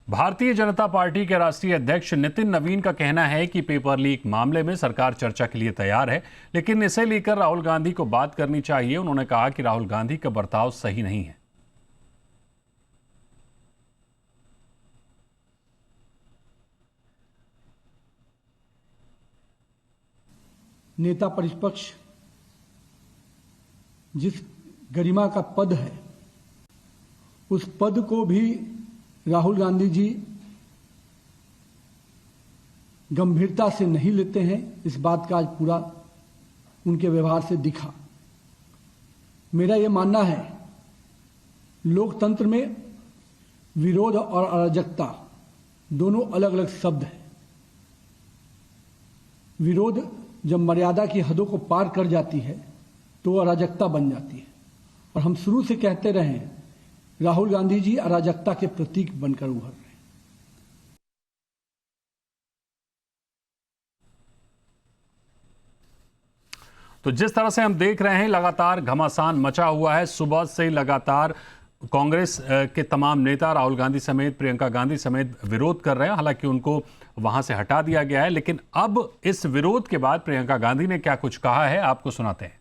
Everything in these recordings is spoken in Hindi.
भारतीय जनता पार्टी के राष्ट्रीय अध्यक्ष नितिन नवीन का कहना है कि पेपर लीक मामले में सरकार चर्चा के लिए तैयार है, लेकिन इसे लेकर राहुल गांधी को बात करनी चाहिए। उन्होंने कहा कि राहुल गांधी का बर्ताव सही नहीं है। नेता प्रतिपक्ष जिस गरिमा का पद है, उस पद को भी राहुल गांधी जी गंभीरता से नहीं लेते हैं। इस बात का आज पूरा उनके व्यवहार से दिखा। मेरा ये मानना है, लोकतंत्र में विरोध और अराजकता दोनों अलग अलग शब्द हैं। विरोध जब मर्यादा की हदों को पार कर जाती है तो अराजकता बन जाती है, और हम शुरू से कहते रहे हैं, राहुल गांधी जी अराजकता के प्रतीक बनकर उभर रहे हैं। तो जिस तरह से हम देख रहे हैं, लगातार घमासान मचा हुआ है। सुबह से ही लगातार कांग्रेस के तमाम नेता राहुल गांधी समेत, प्रियंका गांधी समेत विरोध कर रहे हैं। हालांकि उनको वहां से हटा दिया गया है, लेकिन अब इस विरोध के बाद प्रियंका गांधी ने क्या कुछ कहा है, आपको सुनाते हैं।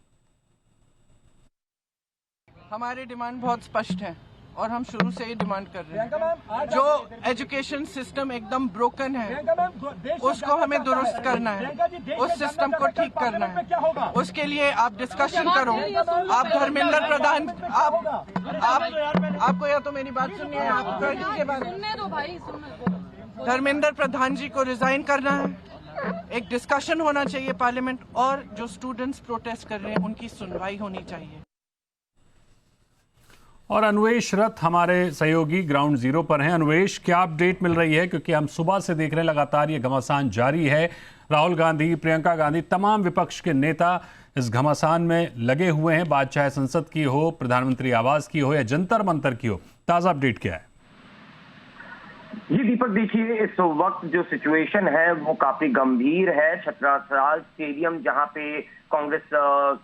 हमारी डिमांड बहुत स्पष्ट है और हम शुरू से ही डिमांड कर रहे हैं। जो एजुकेशन सिस्टम एकदम ब्रोकन है, उसको हमें दुरुस्त करना है, उस सिस्टम को ठीक करना है। उसके लिए आप डिस्कशन करो। आप धर्मेंद्र प्रधान, आपको या तो मेरी बात सुननी है, आप के बाद धर्मेंद्र प्रधान जी को रिजाइन करना है। एक डिस्कशन होना चाहिए पार्लियामेंट, और जो स्टूडेंट्स प्रोटेस्ट कर रहे हैं उनकी सुनवाई होनी चाहिए। और अन्वेश रथ हमारे सहयोगी ग्राउंड जीरो पर हैं। अन्वेश, क्या अपडेट मिल रही है? क्योंकि हम सुबह से देख रहे हैं लगातार ये घमासान जारी है। राहुल गांधी, प्रियंका गांधी, तमाम विपक्ष के नेता इस घमासान में लगे हुए हैं। बात चाहे संसद की हो, प्रधानमंत्री आवास की हो या जंतर मंतर की हो। ताजा अपडेट क्या है? जी दीपक, देखिए इस वक्त जो सिचुएशन है वो काफी गंभीर है। छत्रसाल स्टेडियम, जहां पे कांग्रेस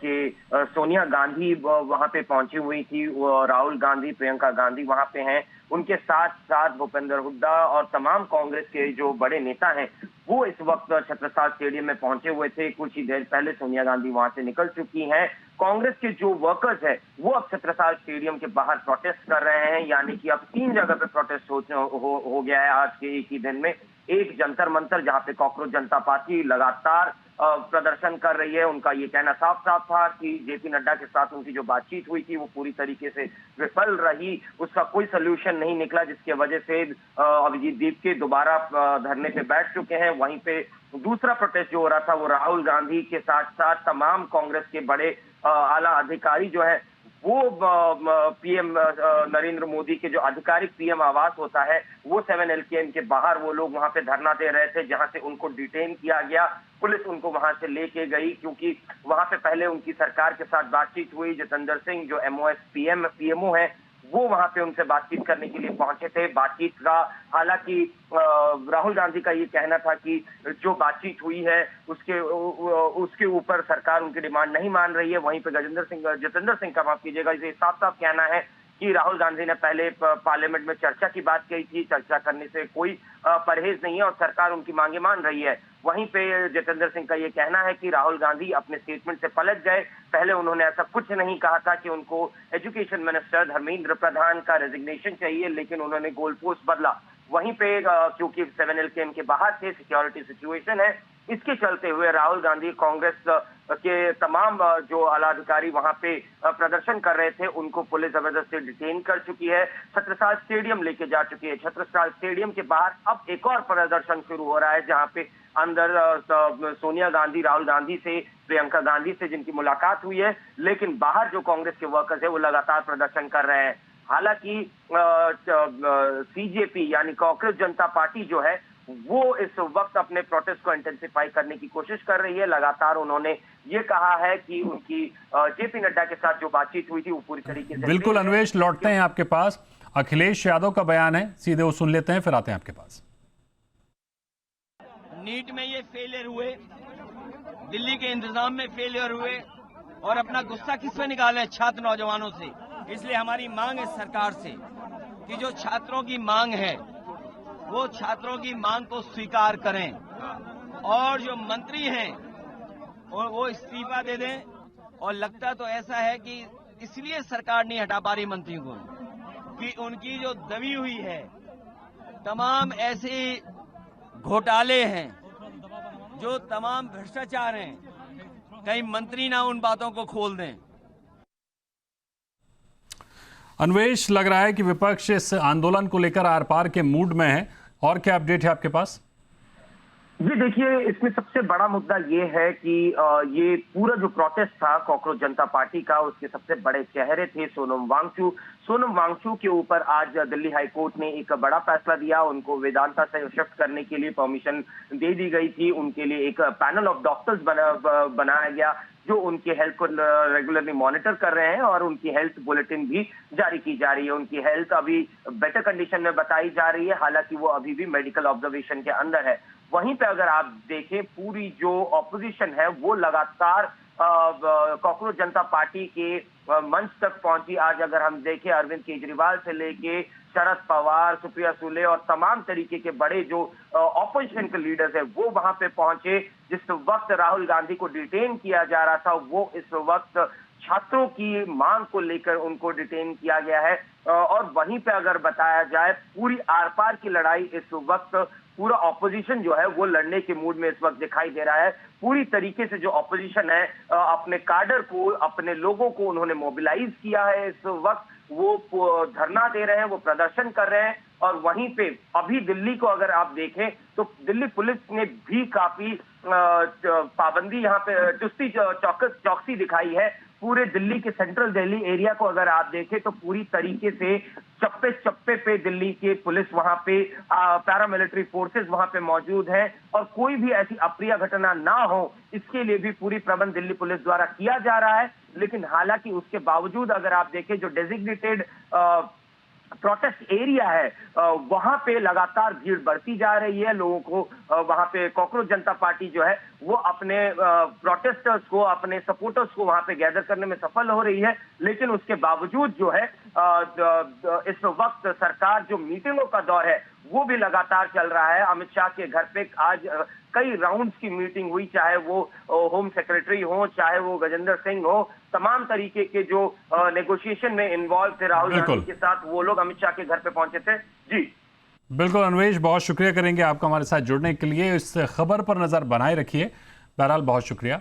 के सोनिया गांधी वहां पे पहुंची हुई थी, राहुल गांधी, प्रियंका गांधी वहां पे हैं। उनके साथ साथ भूपेंद्र हुड्डा और तमाम कांग्रेस के जो बड़े नेता हैं वो इस वक्त छत्रसाल स्टेडियम में पहुंचे हुए थे। कुछ ही देर पहले सोनिया गांधी वहां से निकल चुकी हैं। कांग्रेस के जो वर्कर्स हैं वो अब छत्रसाल स्टेडियम के बाहर प्रोटेस्ट कर रहे हैं, यानी कि अब 3 जगह पे प्रोटेस्ट हो गया है आज के एक ही दिन में। एक जंतर मंतर, जहां पे कॉकरोच जनता पार्टी लगातार प्रदर्शन कर रही है। उनका ये कहना साफ साफ था कि जेपी नड्डा के साथ उनकी जो बातचीत हुई थी वो पूरी तरीके से विफल रही, उसका कोई सोल्यूशन नहीं निकला, जिसके वजह से अभिजीत दीपके दोबारा धरने पे बैठ चुके हैं। वहीं पे दूसरा प्रोटेस्ट जो हो रहा था वो राहुल गांधी के साथ साथ तमाम कांग्रेस के बड़े आला अधिकारी जो है वो पीएम नरेंद्र मोदी के जो आधिकारिक पीएम आवास होता है वो 7LKM के बाहर वो लोग वहां पे धरना दे रहे थे, जहां से उनको डिटेन किया गया। पुलिस उनको वहां से लेके गई, क्योंकि वहां पे पहले उनकी सरकार के साथ बातचीत हुई। जितेंद्र सिंह जो MOS PMO है वो वहां पे उनसे बातचीत करने के लिए पहुंचे थे। बातचीत का हालांकि राहुल गांधी का ये कहना था कि जो बातचीत हुई है उसके ऊपर सरकार उनकी डिमांड नहीं मान रही है। वहीं पे जितेंद्र सिंह का, माफ कीजिएगा, इसे साफ साफ कहना है कि राहुल गांधी ने पहले पार्लियामेंट में चर्चा की बात कही थी, चर्चा करने से कोई परहेज नहीं है और सरकार उनकी मांगे मान रही है। वहीं पे जितेंद्र सिंह का ये कहना है कि राहुल गांधी अपने स्टेटमेंट से पलट गए। पहले उन्होंने ऐसा कुछ नहीं कहा था कि उनको एजुकेशन मिनिस्टर धर्मेंद्र प्रधान का रेजिग्नेशन चाहिए, लेकिन उन्होंने गोल पोस्ट बदला। वहीं पे क्योंकि 7LKM के बाहर थे, सिक्योरिटी सिचुएशन है, इसके चलते हुए राहुल गांधी कांग्रेस के तमाम जो आला अधिकारी वहां पे प्रदर्शन कर रहे थे उनको पुलिस जबरदस्ती डिटेन कर चुकी है, छत्रसाल स्टेडियम लेके जा चुकी है। छत्रसाल स्टेडियम के बाहर अब एक और प्रदर्शन शुरू हो रहा है, जहां पे अंदर सोनिया गांधी, राहुल गांधी से, प्रियंका गांधी से जिनकी मुलाकात हुई है, लेकिन बाहर जो कांग्रेस के वर्कर्स है वो लगातार प्रदर्शन कर रहे हैं। हालांकि CJP यानी कॉकरोच जनता पार्टी जो है वो इस वक्त अपने प्रोटेस्ट को इंटेंसिफाई करने की कोशिश कर रही है। लगातार उन्होंने ये कहा है कि उनकी जेपी नड्डा के साथ जो बातचीत हुई थी वो पूरी तरीके से। बिल्कुल अन्वेश, लौटते हैं आपके पास। अखिलेश यादव का बयान है, सीधे वो सुन लेते हैं, फिर आते हैं आपके पास। नीट में ये फेलियर हुए, दिल्ली के इंतजाम में फेलियर हुए और अपना गुस्सा किस पे निकाले? छात्र नौजवानों से। इसलिए हमारी मांग है सरकार से कि जो छात्रों की मांग है वो छात्रों की मांग को स्वीकार करें और जो मंत्री हैं वो इस्तीफा दे दें। और लगता तो ऐसा है कि इसलिए सरकार नहीं हटा पा रही मंत्रियों को कि उनकी जो दबी हुई है, तमाम ऐसे घोटाले हैं, जो तमाम भ्रष्टाचार हैं, कहीं मंत्री ना उन बातों को खोल दें। अन्वेष, लग रहा है कि विपक्ष इस आंदोलन को लेकर आर पार के मूड में है, और क्या अपडेट है आपके पास? जी देखिए, इसमें सबसे बड़ा मुद्दा ये है कि ये पूरा जो प्रोटेस्ट था कॉकरोच जनता पार्टी का, उसके सबसे बड़े चेहरे थे सोनम वांगचुक। सोनम वांगचुक के ऊपर आज दिल्ली हाई कोर्ट ने एक बड़ा फैसला दिया। उनको वेदांता से शिफ्ट करने के लिए परमिशन दे दी गई थी। उनके लिए एक पैनल ऑफ डॉक्टर्स बनाया गया जो उनके हेल्थ को रेगुलरली मॉनिटर कर रहे हैं और उनकी हेल्थ बुलेटिन भी जारी की जा रही है। उनकी हेल्थ अभी बेटर कंडीशन में बताई जा रही है, हालांकि वो अभी भी मेडिकल ऑब्जर्वेशन के अंदर है। वहीं पे अगर आप देखें, पूरी जो ऑपोजिशन है वो लगातार कॉकरोच जनता पार्टी के मंच तक पहुंची। आज अगर हम देखें, अरविंद केजरीवाल से लेके शरद पवार, सुप्रिया सुले और तमाम तरीके के बड़े जो ऑपोजिशन के लीडर्स हैं वो वहां पे पहुंचे। जिस वक्त राहुल गांधी को डिटेन किया जा रहा था, वो इस वक्त छात्रों की मांग को लेकर उनको डिटेन किया गया है। और वहीं पे अगर बताया जाए, पूरी आर पार की लड़ाई इस वक्त पूरा ऑपोजिशन जो है वो लड़ने के मूड में इस वक्त दिखाई दे रहा है। पूरी तरीके से जो ऑपोजिशन है अपने काडर को, अपने लोगों को उन्होंने मोबिलाइज किया है। इस वक्त वो धरना दे रहे हैं, वो प्रदर्शन कर रहे हैं। और वहीं पे अभी दिल्ली को अगर आप देखें तो दिल्ली पुलिस ने भी काफी पाबंदी यहाँ पे चुस्ती चौकसी दिखाई है। पूरे दिल्ली के सेंट्रल दिल्ली एरिया को अगर आप देखें तो पूरी तरीके से चप्पे चप्पे पे दिल्ली के पुलिस वहां पे पैरामिलिट्री फोर्सेस वहां पे मौजूद हैं और कोई भी ऐसी अप्रिय घटना ना हो इसके लिए भी पूरी प्रबंध दिल्ली पुलिस द्वारा किया जा रहा है। लेकिन हालांकि उसके बावजूद अगर आप देखें, जो डेजिग्नेटेड प्रोटेस्ट एरिया है वहां पे लगातार भीड़ बढ़ती जा रही है। लोगों को वहां पे कॉकरोच जनता पार्टी जो है वो अपने प्रोटेस्टर्स को, अपने सपोर्टर्स को वहां पे गैदर करने में सफल हो रही है। लेकिन उसके बावजूद जो है इस वक्त सरकार जो मीटिंगों का दौर है वो भी लगातार चल रहा है। अमित शाह के घर पे आज कई राउंड्स की मीटिंग हुई, चाहे वो होम सेक्रेटरी हो, चाहे वो गजेंद्र सिंह हो। तमाम तरीके के जो नेगोशिएशन में इन्वॉल्व थे राहुल गांधी के साथ, वो लोग अमित शाह के घर पे पहुंचे थे। जी बिल्कुल अन्वेष, बहुत शुक्रिया करेंगे आपका हमारे साथ जुड़ने के लिए। इस खबर पर नजर बनाए रखिए। बहरहाल बहुत शुक्रिया।